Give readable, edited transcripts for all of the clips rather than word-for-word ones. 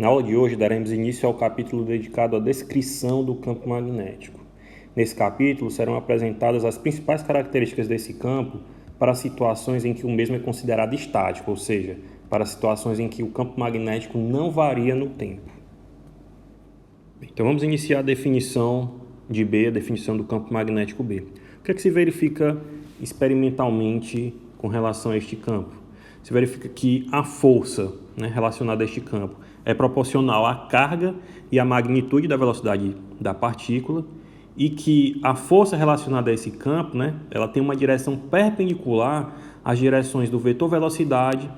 Na aula de hoje daremos início ao capítulo dedicado à descrição do campo magnético. Nesse capítulo serão apresentadas as principais características desse campo para situações em que o mesmo é considerado estático, ou seja, para situações em que o campo magnético não varia no tempo. Então vamos iniciar a definição de B, a definição do campo magnético B. O que é que se verifica experimentalmente com relação a este campo? Se verifica que a força relacionada a este campo é proporcional à carga e à magnitude da velocidade da partícula e que a força relacionada a esse campo, ela tem uma direção perpendicular às direções do vetor velocidade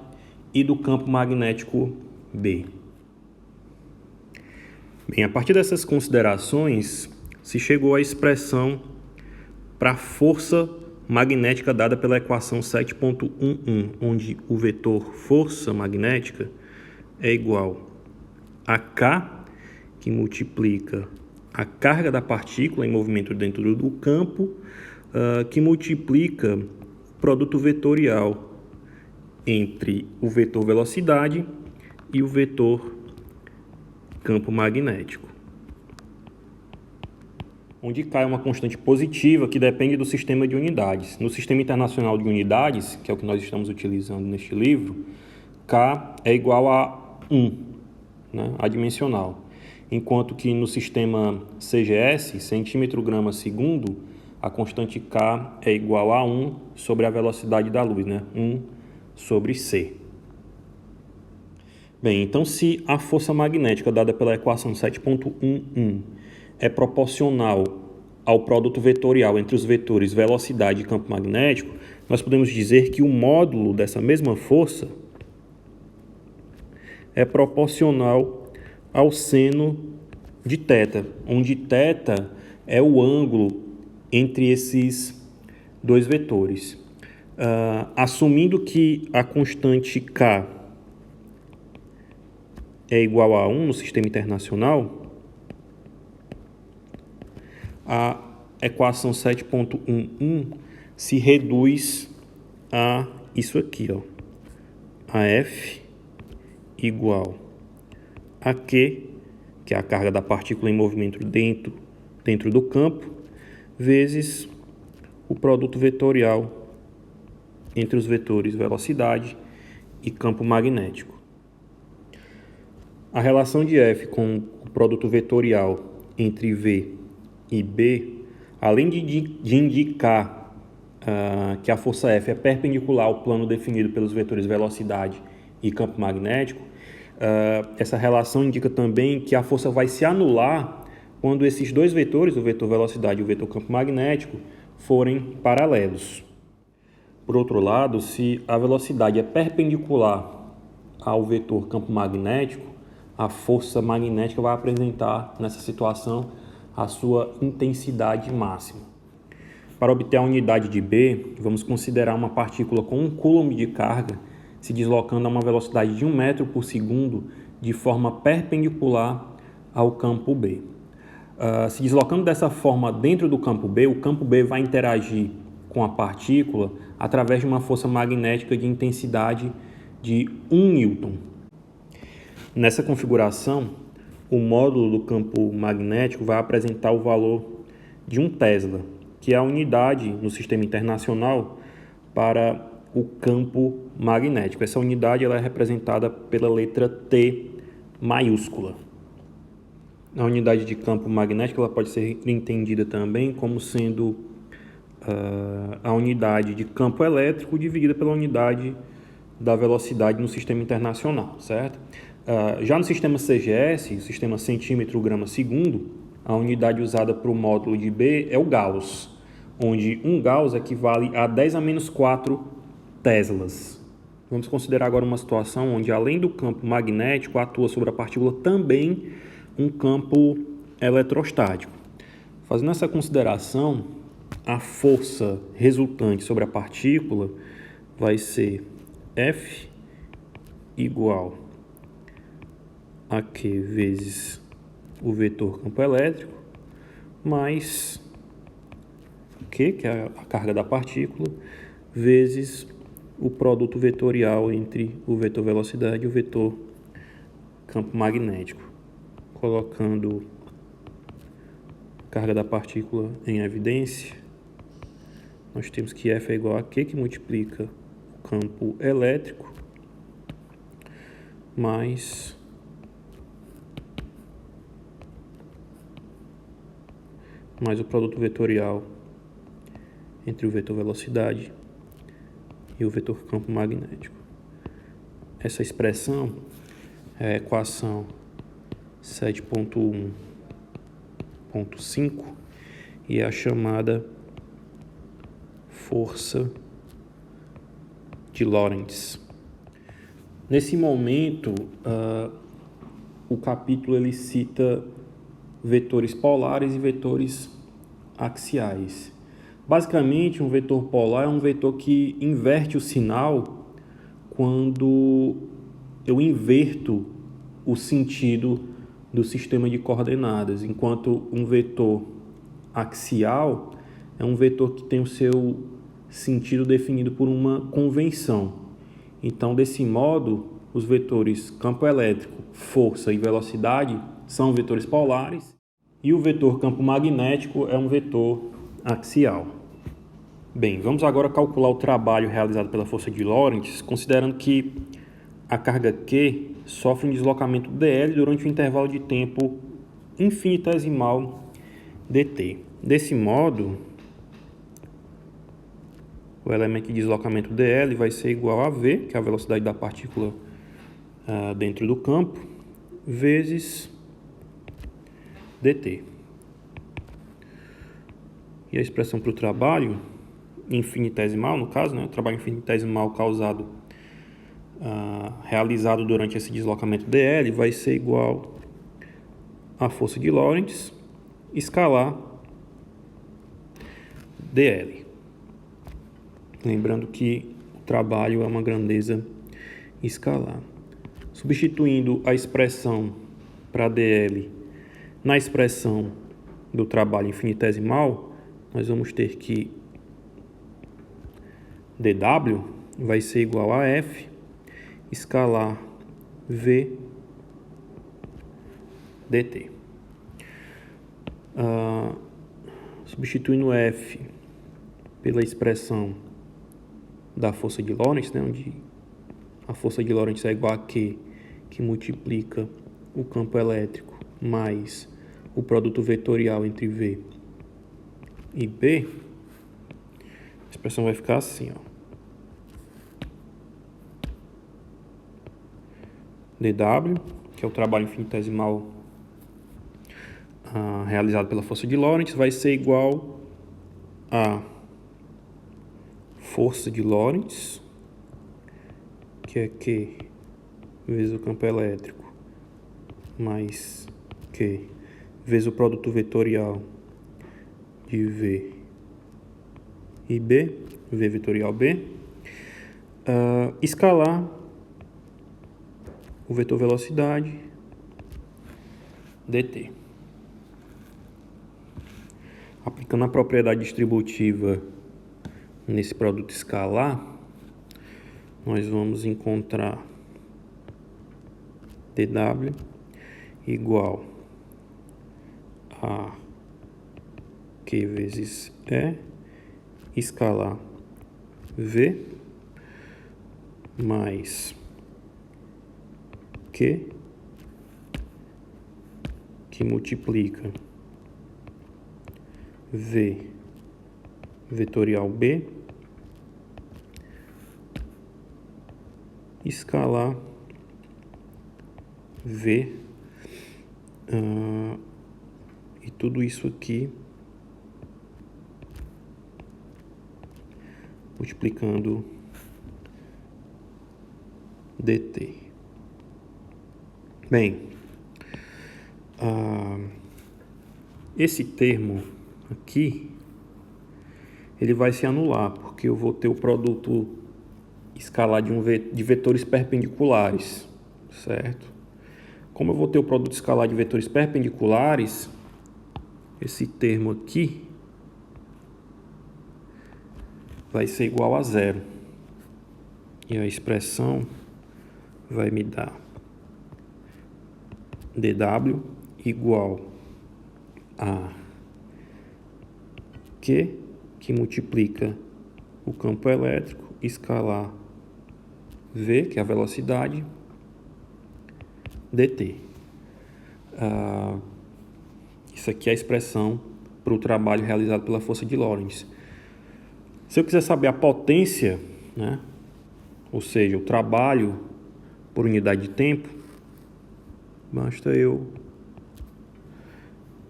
e do campo magnético B. Bem, a partir dessas considerações, se chegou à expressão para a força magnética dada pela equação 7.11, onde o vetor força magnética é igual a K, que multiplica a carga da partícula em movimento dentro do campo, que multiplica o produto vetorial entre o vetor velocidade e o vetor campo magnético, onde K é uma constante positiva que depende do sistema de unidades. No Sistema Internacional de Unidades, que é o que nós estamos utilizando neste livro, K é igual a 1, adimensional. Enquanto que no sistema CGS, centímetro grama segundo, a constante K é igual a 1 sobre a velocidade da luz, 1 sobre C. Bem, então se a força magnética dada pela equação 7.11 é proporcional ao produto vetorial entre os vetores velocidade e campo magnético, nós podemos dizer que o módulo dessa mesma força é proporcional ao seno de θ, onde θ é o ângulo entre esses dois vetores. Assumindo que a constante K é igual a 1 no sistema internacional, a equação 7.11 se reduz a isso aqui, a F igual a Q, que é a carga da partícula em movimento dentro do campo, vezes o produto vetorial entre os vetores velocidade e campo magnético. A relação de F com o produto vetorial entre V e B, além de indicar que a força F é perpendicular ao plano definido pelos vetores velocidade e campo magnético, essa relação indica também que a força vai se anular quando esses dois vetores, o vetor velocidade e o vetor campo magnético, forem paralelos. Por outro lado, se a velocidade é perpendicular ao vetor campo magnético, a força magnética vai apresentar, nessa situação, a sua intensidade máxima. Para obter a unidade de B, vamos considerar uma partícula com 1 coulomb de carga se deslocando a uma velocidade de 1 metro por segundo de forma perpendicular ao campo B. Se deslocando dessa forma dentro do campo B, o campo B vai interagir com a partícula através de uma força magnética de intensidade de 1 newton. Nessa configuração, o módulo do campo magnético vai apresentar o valor de 1 Tesla, que é a unidade no sistema internacional para o campo magnético. Essa unidade ela é representada pela letra T maiúscula. A unidade de campo magnético ela pode ser entendida também como sendo a unidade de campo elétrico dividida pela unidade da velocidade no sistema internacional, certo? Já no sistema CGS, o sistema centímetro grama segundo, a unidade usada para o módulo de B é o Gauss, onde 1 Gauss equivale a 10 a menos 4 Teslas. Vamos considerar agora uma situação onde, além do campo magnético, atua sobre a partícula também um campo eletrostático. Fazendo essa consideração, a força resultante sobre a partícula vai ser F igual a Q vezes o vetor campo elétrico, mais Q, que é a carga da partícula, vezes o produto vetorial entre o vetor velocidade e o vetor campo magnético, colocando a carga da partícula em evidência. Nós temos que F é igual a Q, que multiplica o campo elétrico, mais o produto vetorial entre o vetor velocidade e o vetor campo magnético. Essa expressão é a equação 7.1.5 e é a chamada força de Lorentz. Nesse momento, o capítulo ele cita vetores polares e vetores axiais. Basicamente, um vetor polar é um vetor que inverte o sinal quando eu inverto o sentido do sistema de coordenadas, enquanto um vetor axial é um vetor que tem o seu sentido definido por uma convenção. Então, desse modo, os vetores campo elétrico, força e velocidade são vetores polares e o vetor campo magnético é um vetor axial. Bem, vamos agora calcular o trabalho realizado pela força de Lorentz, considerando que a carga Q sofre um deslocamento dl durante um intervalo de tempo infinitesimal dt. Desse modo, o elemento de deslocamento dl vai ser igual a v, que é a velocidade da partícula dentro do campo, vezes dt. E a expressão para o trabalho infinitesimal, no caso, o trabalho infinitesimal realizado durante esse deslocamento dl vai ser igual à força de Lorentz escalar dl. Lembrando que o trabalho é uma grandeza escalar. Substituindo a expressão para dl na expressão do trabalho infinitesimal, nós vamos ter que dw vai ser igual a F escalar V dt. Substituindo F pela expressão da força de Lorentz, onde a força de Lorentz é igual a Q, que multiplica o campo elétrico mais o produto vetorial entre V e B, a expressão vai ficar assim, dw, que é o trabalho infinitesimal realizado pela força de Lorentz, vai ser igual a força de Lorentz, que é Q vezes o campo elétrico, mais Q vezes o produto vetorial de V e B, V vetorial B, escalar o vetor velocidade dt. Aplicando a propriedade distributiva nesse produto escalar, nós vamos encontrar dw igual a Q vezes E escalar V mais Q, que multiplica V vetorial B escalar V, e tudo isso aqui multiplicando dt. Bem, esse termo aqui ele vai se anular, porque eu vou ter o produto escalar de vetores perpendiculares, certo? Como eu vou ter o produto escalar de vetores perpendiculares, esse termo aqui vai ser igual a zero. E a expressão vai me dar dW igual a Q, que multiplica o campo elétrico, escalar V, que é a velocidade, dt. Isso aqui é a expressão para o trabalho realizado pela força de Lorentz. Se eu quiser saber a potência, né, ou seja, o trabalho por unidade de tempo, basta eu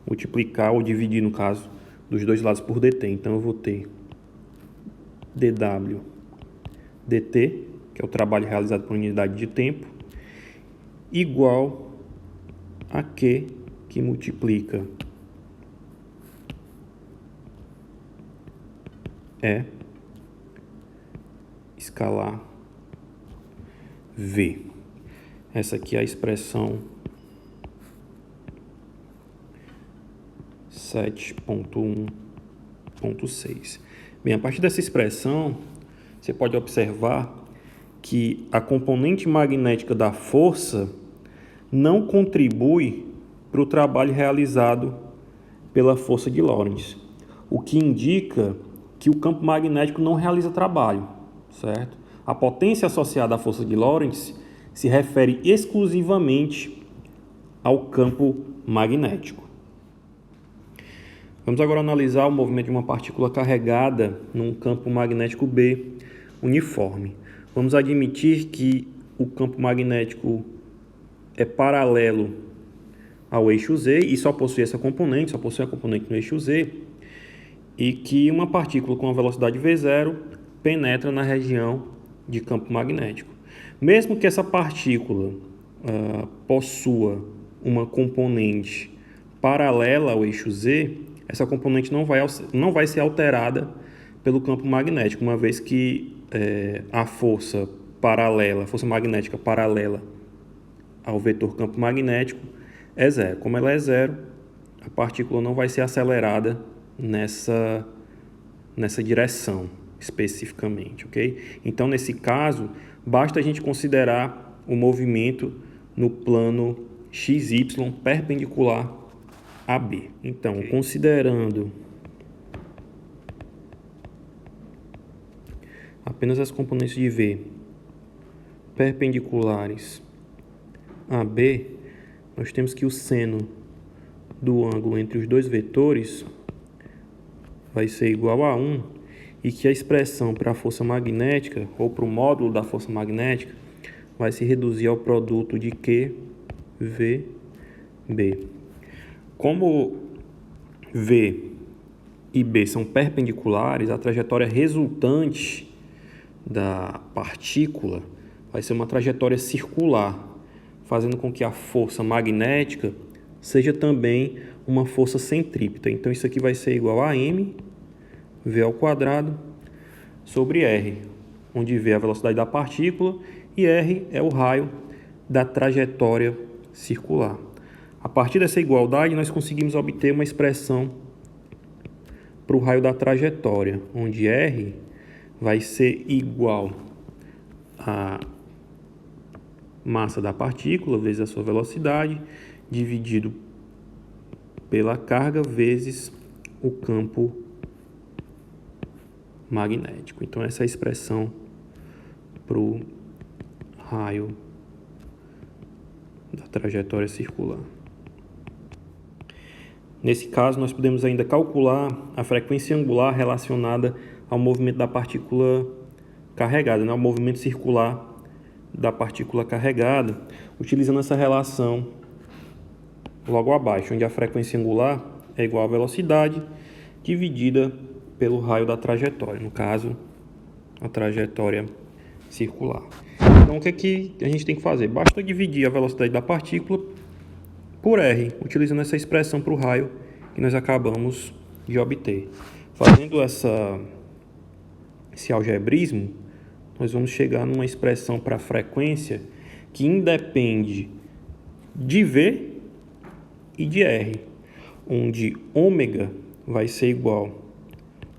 multiplicar ou dividir, no caso, dos dois lados por dt. Então, eu vou ter dw dt, que é o trabalho realizado por unidade de tempo, igual a Q, que multiplica escalar V. Essa aqui é a expressão 7.1.6. Bem, a partir dessa expressão, você pode observar que a componente magnética da força não contribui para o trabalho realizado pela força de Lorentz, o que indica que o campo magnético não realiza trabalho, certo? A potência associada à força de Lorentz se refere exclusivamente ao campo magnético. Vamos agora analisar o movimento de uma partícula carregada num campo magnético B uniforme. Vamos admitir que o campo magnético é paralelo ao eixo Z e só possui a componente no eixo Z, e que uma partícula com a velocidade V0 penetra na região de campo magnético. Mesmo que essa partícula possua uma componente paralela ao eixo Z, essa componente não vai ser alterada pelo campo magnético, uma vez que a força magnética paralela ao vetor campo magnético é zero. Como ela é zero, a partícula não vai ser acelerada nessa direção especificamente, ok? Então, nesse caso, basta a gente considerar o movimento no plano XY perpendicular a B. Então, considerando apenas as componentes de V perpendiculares a B, nós temos que o seno do ângulo entre os dois vetores vai ser igual a 1 e que a expressão para a força magnética, ou para o módulo da força magnética, vai se reduzir ao produto de Q, V, B. Como V e B são perpendiculares, a trajetória resultante da partícula vai ser uma trajetória circular, fazendo com que a força magnética seja também uma força centrípeta. Então, isso aqui vai ser igual a m, v ao quadrado, sobre r, onde v é a velocidade da partícula e r é o raio da trajetória circular. A partir dessa igualdade, nós conseguimos obter uma expressão para o raio da trajetória, onde r vai ser igual a massa da partícula vezes a sua velocidade, dividido pela carga vezes o campo magnético. Então, essa é a expressão para o raio da trajetória circular. Nesse caso, nós podemos ainda calcular a frequência angular relacionada ao movimento da partícula carregada, né? O movimento circular da partícula carregada, utilizando essa relação logo abaixo, onde a frequência angular é igual à velocidade dividida pelo raio da trajetória, no caso, a trajetória circular. Então, o que é que a gente tem que fazer? Basta dividir a velocidade da partícula por r, utilizando essa expressão para o raio que nós acabamos de obter. Fazendo esse algebrismo, nós vamos chegar numa expressão para a frequência que independe de v e de r, onde ômega vai ser igual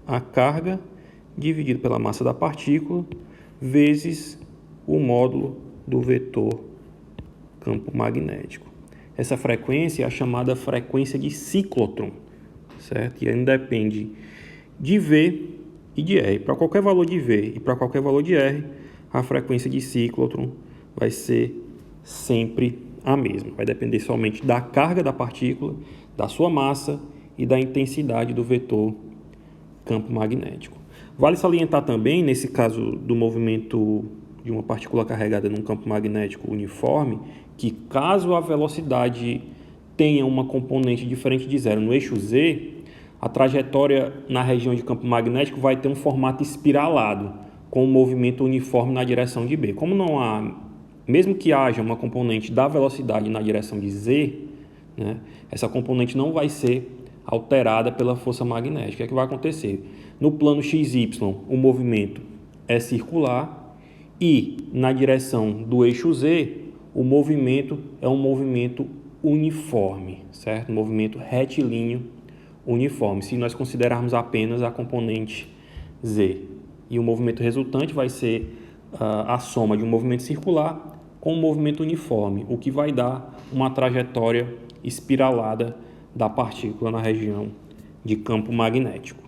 a carga dividido pela massa da partícula vezes o módulo do vetor campo magnético. Essa frequência é a chamada frequência de ciclotron, certo? E ainda depende de V e de R. Para qualquer valor de V e para qualquer valor de R, a frequência de ciclotron vai ser sempre a mesma. Vai depender somente da carga da partícula, da sua massa e da intensidade do vetor campo magnético. Vale salientar também, nesse caso do movimento de uma partícula carregada num campo magnético uniforme, que caso a velocidade tenha uma componente diferente de zero no eixo Z, a trajetória na região de campo magnético vai ter um formato espiralado, com um movimento uniforme na direção de B. Como não há, mesmo que haja uma componente da velocidade na direção de Z, né, essa componente não vai ser alterada pela força magnética. O que vai acontecer? No plano XY, o movimento é circular e na direção do eixo Z, o movimento é um movimento uniforme, certo? Um movimento retilíneo uniforme, se nós considerarmos apenas a componente Z. E o movimento resultante vai ser a soma de um movimento circular com um movimento uniforme, o que vai dar uma trajetória espiralada da partícula na região de campo magnético.